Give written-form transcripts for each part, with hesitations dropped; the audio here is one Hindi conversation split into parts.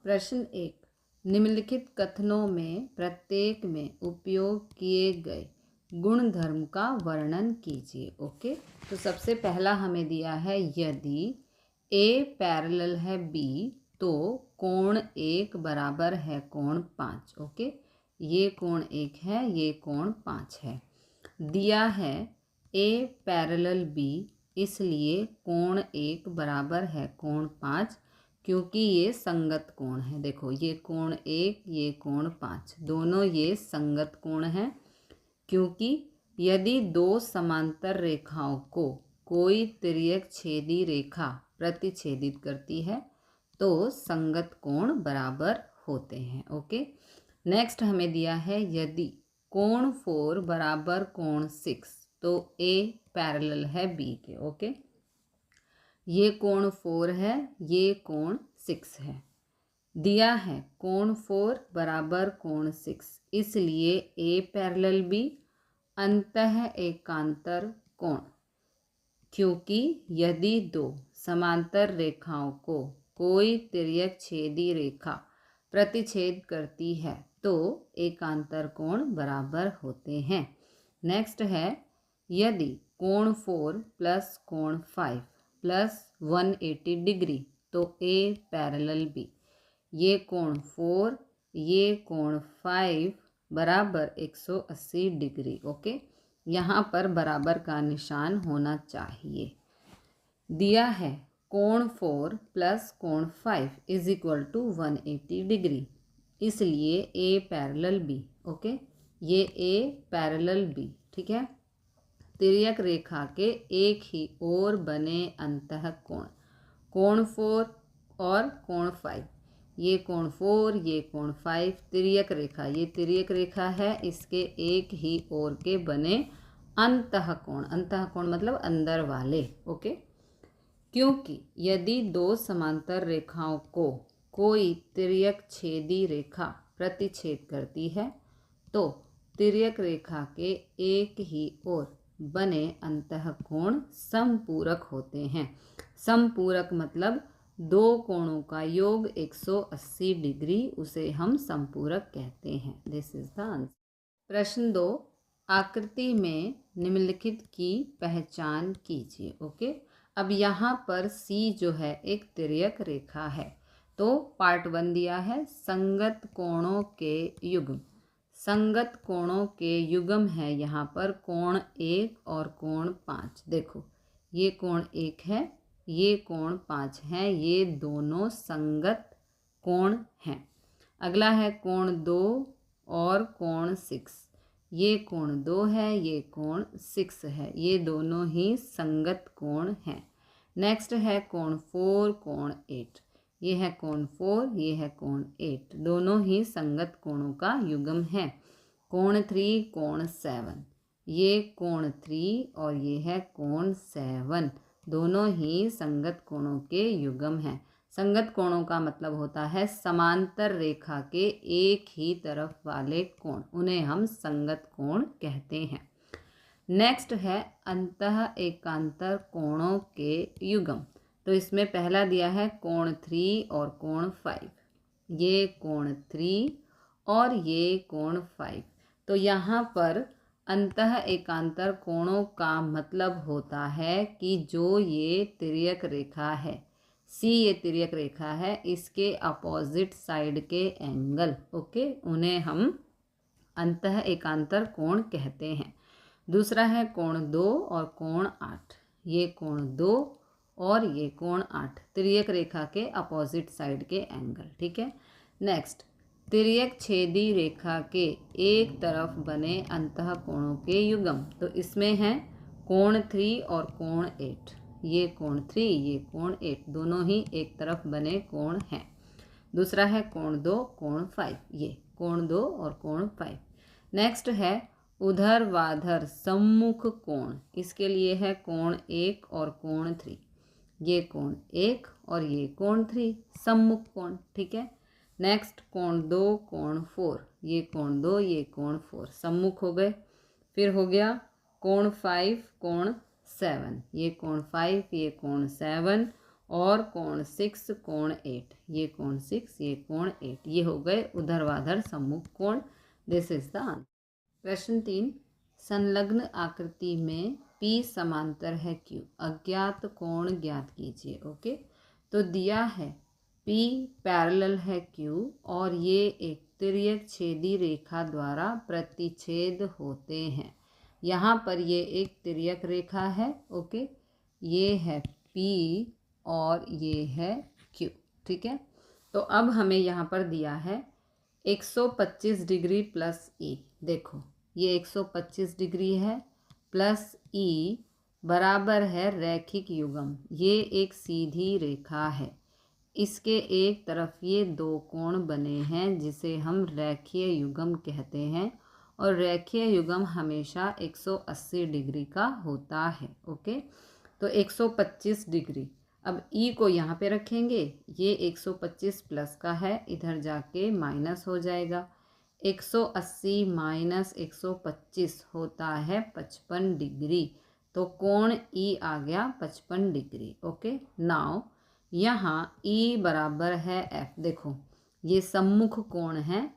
प्रश्न 1। निम्नलिखित कथनों में प्रत्येक में उपयोग किए गए गुणधर्म का वर्णन कीजिए। ओके, तो सबसे पहला हमें दिया है यदि ए पैरेलल है बी तो कोण 1 बराबर है कोण 5। ओके, ये कोण 1 है, ये कोण 5 है। दिया है ए पैरेलल बी, इसलिए कोण 1 बराबर है कोण 5 क्योंकि ये संगत कोण है। देखो, ये कोण 1, ये कोण 5, दोनों ये संगत कोण हैं। क्योंकि यदि दो समांतर रेखाओं को कोई तिर्यक छेदी रेखा प्रतिच्छेदित करती है तो संगत कोण बराबर होते हैं। ओके, नेक्स्ट हमें दिया है यदि कोण 4 बराबर कोण 6 तो ए पैरेलल है बी के। ओके, ये कोण 4 है, ये कोण 6 है। दिया है कोण 4 बराबर कोण 6, इसलिए ए पैरेलल बी अंतः एकांतर कोण। क्योंकि यदि दो समांतर रेखाओं को कोई तिर्यक छेदी रेखा प्रतिच्छेद करती है तो एकांतर कोण बराबर होते हैं। नेक्स्ट है यदि कोण 4 प्लस कोण 5 प्लस 180 डिग्री तो ए पैरेलल बी। ये कोण 4, ये कोण 5 बराबर 180 डिग्री। ओके, यहाँ पर बराबर का निशान होना चाहिए। दिया है कोण 4 प्लस कोण 5 इज इक्वल टू 180 डिग्री, इसलिए ए पैरेलल बी। ओके, ये ए पैरेलल बी, ठीक है। तिर्यक रेखा के एक ही ओर बने अंतः कोण, कोण 4 और कोण 5, ये कोण 4, ये कोण 5, तिर्यक रेखा, ये तिर्यक रेखा है, इसके एक ही ओर के बने अंतः कोण। अंतः कोण मतलब अंदर वाले। ओके, क्योंकि यदि दो समांतर रेखाओं को कोई तिर्यक छेदी रेखा प्रतिच्छेद करती है तो तिर्यक रेखा के एक ही ओर बने अंतः कोण समपूरक होते हैं। समपूरक मतलब दो कोणों का योग 180 डिग्री, उसे हम समपूरक कहते हैं। This is the answer. प्रश्न 2। आकृति में निम्नलिखित की पहचान कीजिए। ओके, अब यहाँ पर सी जो है एक तिर्यक रेखा है, तो पार्ट 1 दिया है संगत कोणों के युग्म। संगत कोणों के युग्म है यहाँ पर कोण 1 और कोण 5। देखो, ये कोण 1 है, ये कोण 5 है, ये दोनों संगत कोण हैं। अगला है कोण 2 और कोण 6, ये कोण 2 है, ये कोण 6 है, ये दोनों ही संगत कोण हैं। नेक्स्ट है कोण 4, कोण 8, ये है कोण 4, ये है कोण 8, दोनों ही संगत कोणों का युग्म है। कोण 3, कोण 7, ये कोण 3 और ये है कोण 7, दोनों ही संगत कोणों के युग्म हैं। संगत कोणों का मतलब होता है समांतर रेखा के एक ही तरफ वाले कोण, उन्हें हम संगत कोण कहते हैं। नेक्स्ट है अंतः एकांतर कोणों के युग्म। तो इसमें पहला दिया है कोण 3 और कोण 5, ये कोण 3 और ये कोण 5। तो यहाँ पर अंतः एकांतर कोणों का मतलब होता है कि जो ये तिर्यक रेखा है, सी ये तिर्यक रेखा है, इसके अपोजिट साइड के एंगल, ओके, उन्हें हम अंतः एकांतर कोण कहते हैं। दूसरा है कोण 2 और कोण 8, ये कोण 2 और ये कोण 8, तिर्यक रेखा के अपोजिट साइड के एंगल, ठीक है। नेक्स्ट, तिर्यक छेदी रेखा के एक तरफ बने अंतः कोणों के युग्म। तो इसमें है कोण 3 और कोण 8, ये कोण 3, ये कोण 8, दोनों ही एक तरफ बने कोण हैं। दूसरा है कोण 2, कोण 5, ये कोण 2 और कोण 5। नेक्स्ट है ऊर्ध्वाधर सम्मुख कोण, इसके लिए है कोण 1 और कोण 3, ये कोण 1 और ये कोण 3, सम्मुख कोण, ठीक है। नेक्स्ट कोण 2, कोण 4, ये कोण 2, ये कोण 4, सम्मुख हो गए। फिर हो गया कोण 5, कोण 7, ये कोण 5, ये कोण 7 और कोण 6 कोण 8, ये कोण 6 ये कोण 8, ये हो गए ऊर्ध्वाधर सम्मुख कोण। This is the answer. प्रश्न 3, संलग्न आकृति में P समांतर है Q, अज्ञात कोण ज्ञात कीजिए। ओके, तो दिया है P पैरेलल है Q और ये एक तिर्यक छेदी रेखा द्वारा प्रतिच्छेद होते हैं। यहाँ पर ये एक तिर्यक रेखा है। ओके, ये है P और ये है Q। ठीक है, तो अब हमें यहाँ पर दिया है 125 डिग्री प्लस E। देखो ये 125 डिग्री है प्लस E बराबर है रैखिक युग्म। ये एक सीधी रेखा है, इसके एक तरफ ये दो कोण बने हैं जिसे हम रैखीय युग्म कहते हैं और रैखीय युग्म हमेशा 180 डिग्री का होता है। ओके, तो 125 डिग्री, अब E को यहाँ पे रखेंगे, ये 125 प्लस का है, इधर जाके माइनस हो जाएगा। 180 माइनस 125 होता है 55 डिग्री, तो कोण E आ गया 55 डिग्री। ओके, नाउ यहाँ E बराबर है F। देखो ये सम्मुख कोण है,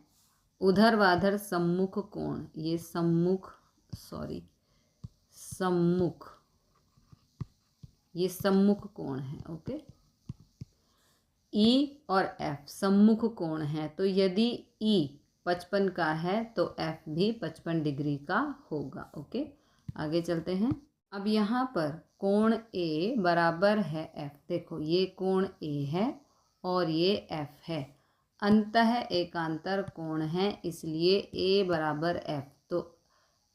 ऊर्ध्वाधर सम्मुख कोण, ये सम्मुख ये सम्मुख कोण है। ओके, E और F सम्मुख कोण है, तो यदि E 55 का है तो F भी 55 डिग्री का होगा। ओके, आगे चलते हैं। अब यहाँ पर कोण A बराबर है F। देखो ये कोण A है और ये F है, अंतः एकांतर कोण है, इसलिए A बराबर F। तो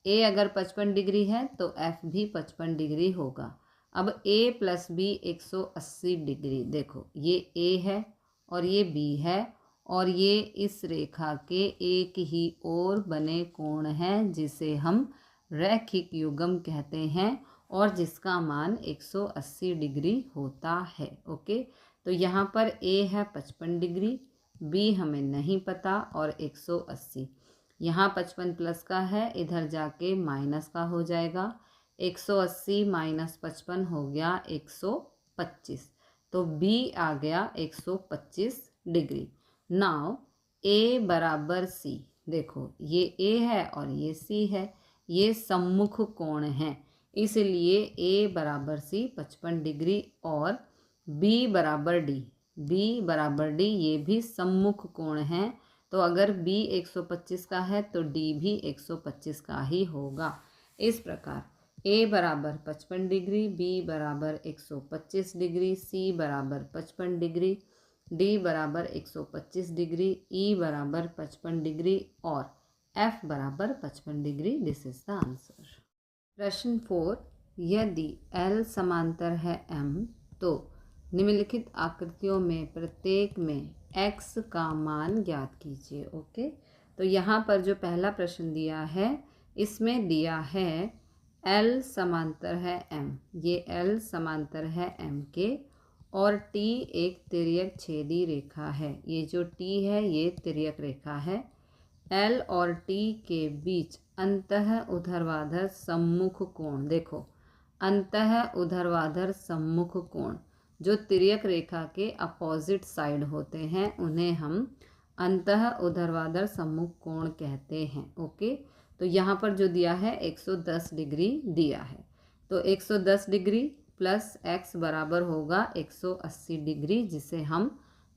A अगर 55 डिग्री है तो F भी 55 डिग्री होगा। अब A प्लस B 180 डिग्री। देखो ये A है और ये B है और ये इस रेखा के एक ही ओर बने कोण है जिसे हम रैखिक युग्म कहते हैं और जिसका मान 180 डिग्री होता है। ओके, तो यहाँ पर A है 55 डिग्री, B हमें नहीं पता और 180, यहाँ 55 प्लस का है, इधर जाके माइनस का हो जाएगा। 180 माइनस 55 हो गया 125, तो B आ गया 125 डिग्री। नाउ A बराबर C। देखो ये A है और ये C है, ये सम्मुख कोण है, इसलिए A बराबर C 55 डिग्री और B बराबर D। B बराबर D ये भी सम्मुख कोण है, तो अगर B 125 का है तो D भी 125 का ही होगा। इस प्रकार A बराबर 55 डिग्री, B बराबर 125 डिग्री, C बराबर 55 डिग्री, D बराबर 125 डिग्री, E बराबर 55 डिग्री और F बराबर 55 degree. This is the answer. प्रश्न 4, यदि L समांतर है M तो निम्नलिखित आकृतियों में प्रत्येक में x का मान ज्ञात कीजिए। ओके, तो यहाँ पर जो पहला प्रश्न दिया है इसमें दिया है L समांतर है M, ये L समांतर है M के और T एक तिर्यक छेदी रेखा है। ये जो T है ये तिर्यक रेखा है। L और T के बीच अंतः ऊर्ध्वाधर सम्मुख कोण, देखो अंतः ऊर्ध्वाधर सम्मुख कोण जो तिर्यक रेखा के अपोजिट साइड होते हैं उन्हें हम अंतः ऊर्ध्वाधर सम्मुख कोण कहते हैं। ओके, तो यहाँ पर जो दिया है 110 डिग्री दिया है, तो 110 डिग्री प्लस x बराबर होगा 180 डिग्री जिसे हम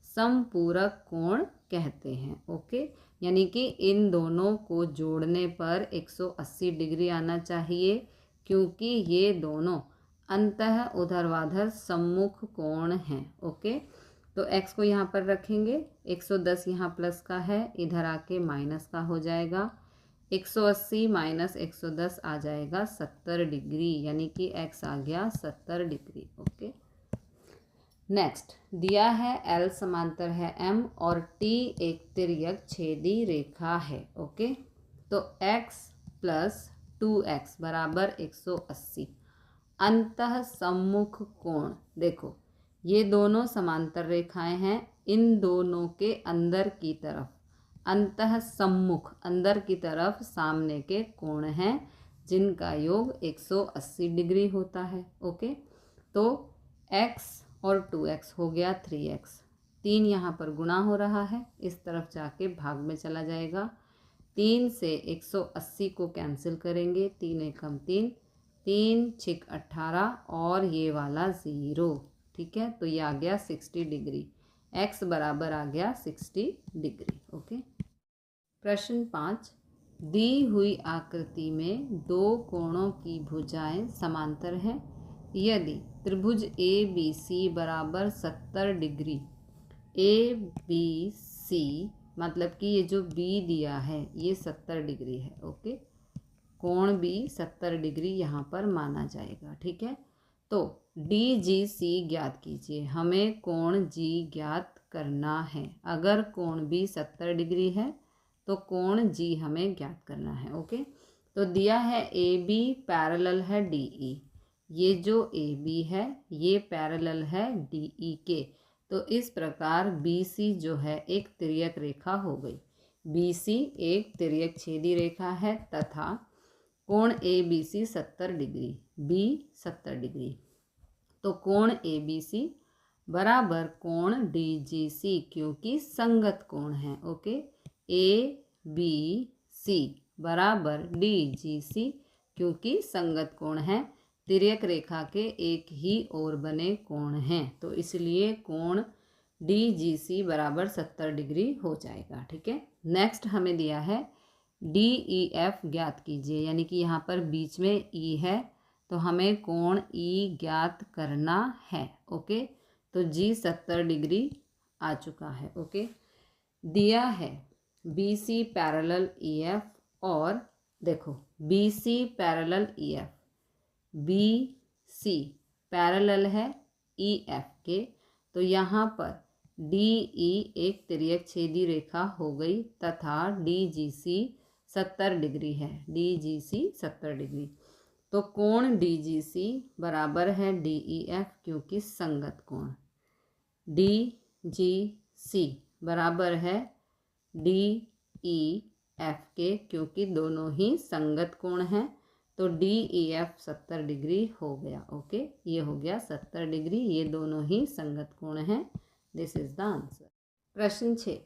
समपूरक कोण कहते हैं। ओके, यानी कि इन दोनों को जोड़ने पर 180 डिग्री आना चाहिए क्योंकि ये दोनों अंतः ऊर्ध्वाधर सम्मुख कोण हैं। ओके, तो x को यहाँ पर रखेंगे, 110 यहाँ प्लस का है, इधर आके माइनस का हो जाएगा। 180 माइनस 110 आ जाएगा 70 डिग्री, यानी कि x आ गया 70 डिग्री। ओके, नेक्स्ट दिया है L समांतर है M और T एक तिर्यक छेदी रेखा है। ओके, तो x प्लस 2x बराबर 180, अंतः सम्मुख कोण, देखो ये दोनों समांतर रेखाएं हैं, इन दोनों के अंदर की तरफ अंतः सम्मुख अंदर की तरफ सामने के कोण हैं जिनका योग 180 डिग्री होता है। ओके, तो x और 2x हो गया 3x। 3 यहाँ पर गुणा हो रहा है, इस तरफ जाके भाग में चला जाएगा। 3 से 180 को कैंसिल करेंगे, 3 एकम 3, 3 छिक 18 और ये वाला 0। ठीक है, तो ये आ गया 60 डिग्री। x बराबर आ गया 60 डिग्री। ओके। प्रश्न 5, दी हुई आकृति में दो कोणों की भुजाएं समांतर हैं। यदि त्रिभुज ए बी सी बराबर 70 डिग्री, ए बी सी मतलब कि ये जो बी दिया है ये 70 डिग्री है। ओके, कोण भी 70 डिग्री यहाँ पर माना जाएगा। ठीक है, तो डी जी सी ज्ञात कीजिए। हमें कोण जी ज्ञात करना है। अगर कोण बी 70 डिग्री है तो कोण जी हमें ज्ञात करना है। ओके, तो दिया है ए बी पैरेलल है डी ई। ये जो ए बी है ये पैरेलल है डी ई के। तो इस प्रकार बी सी जो है एक तिर्यक रेखा हो गई। बी सी एक तिर्यक छेदी रेखा है तथा कोण A B C 70 degree, B 70 degree. तो कोण ए बी सी बराबर कोण डी जी सी, क्योंकि संगत कोण है। ओके, ए बी सी बराबर डी जी सी, क्योंकि संगत कोण है। तिर्यक रेखा के एक ही ओर बने कोण हैं, तो इसलिए कोण डी जी सी बराबर 70 डिग्री हो जाएगा। ठीक है, नेक्स्ट हमें दिया है डी ई एफ ज्ञात कीजिए, यानी कि यहाँ पर बीच में ई है तो हमें कोण ई ज्ञात करना है। ओके, तो जी 70 डिग्री आ चुका है। ओके, दिया है B C parallel E F, और देखो B C parallel E F, B C parallel है ई एफ के, तो यहाँ पर डी ई एक तिर्यक छेदी रेखा हो गई तथा डी जी सी 70 डिग्री है। डी जी सी 70 डिग्री, तो कोण डी जी सी बराबर है डी ई एफ, क्योंकि संगत कोण। डी जी सी बराबर है डी ई एफ के, क्योंकि दोनों ही संगत कोण हैं। तो डी ई एफ 70 डिग्री हो गया। ओके, ये हो गया 70 डिग्री, ये दोनों ही संगत कोण हैं। This is the answer. प्रश्न 6,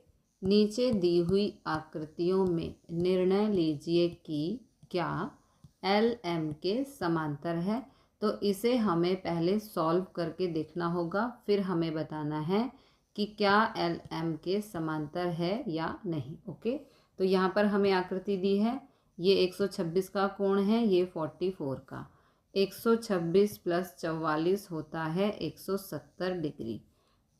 नीचे दी हुई आकृतियों में निर्णय लीजिए कि क्या एल एम के समांतर है। तो इसे हमें पहले सॉल्व करके देखना होगा, फिर हमें बताना है कि क्या एल एम के समांतर है या नहीं। ओके, तो यहाँ पर हमें आकृति दी है, ये 126 का कोण है, ये 44 का। 126 + 44 होता है 170 डिग्री।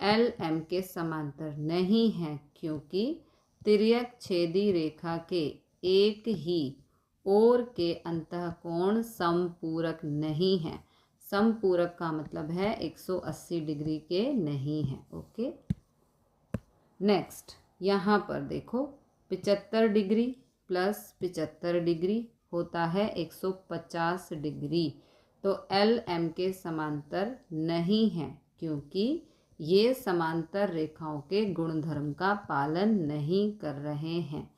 एल एम के समांतर नहीं है, क्योंकि तिर्यक छेदी रेखा के एक ही ओर के अंतःकोण समपूरक नहीं है। समपूरक का मतलब है 180 डिग्री के नहीं है। ओके, नेक्स्ट यहाँ पर देखो 75 डिग्री + 75 डिग्री होता है 150 डिग्री। तो एल एम के समांतर नहीं है, क्योंकि ये समांतर रेखाओं के गुणधर्म का पालन नहीं कर रहे हैं।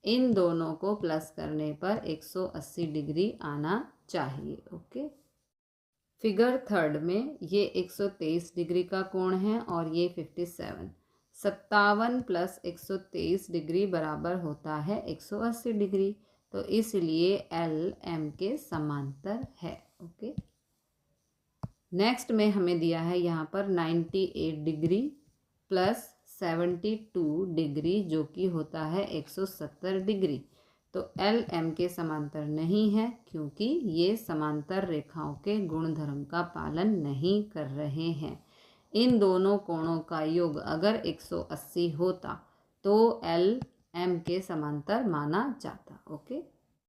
इन दोनों को प्लस करने पर 180 डिग्री आना चाहिए। ओके, फिगर 3 में ये 123 डिग्री का कोण है और ये 57। 57 + 123 डिग्री बराबर होता है 180 डिग्री, तो इसलिए एल एम के समांतर है। ओके, नेक्स्ट में हमें दिया है यहाँ पर 98 डिग्री + 72 डिग्री, जो कि होता है 170 डिग्री। तो एल एम के समांतर नहीं है, क्योंकि ये समांतर रेखाओं के गुणधर्म का पालन नहीं कर रहे हैं। इन दोनों कोणों का योग अगर 180 होता तो एल एम के समांतर माना जाता। ओके।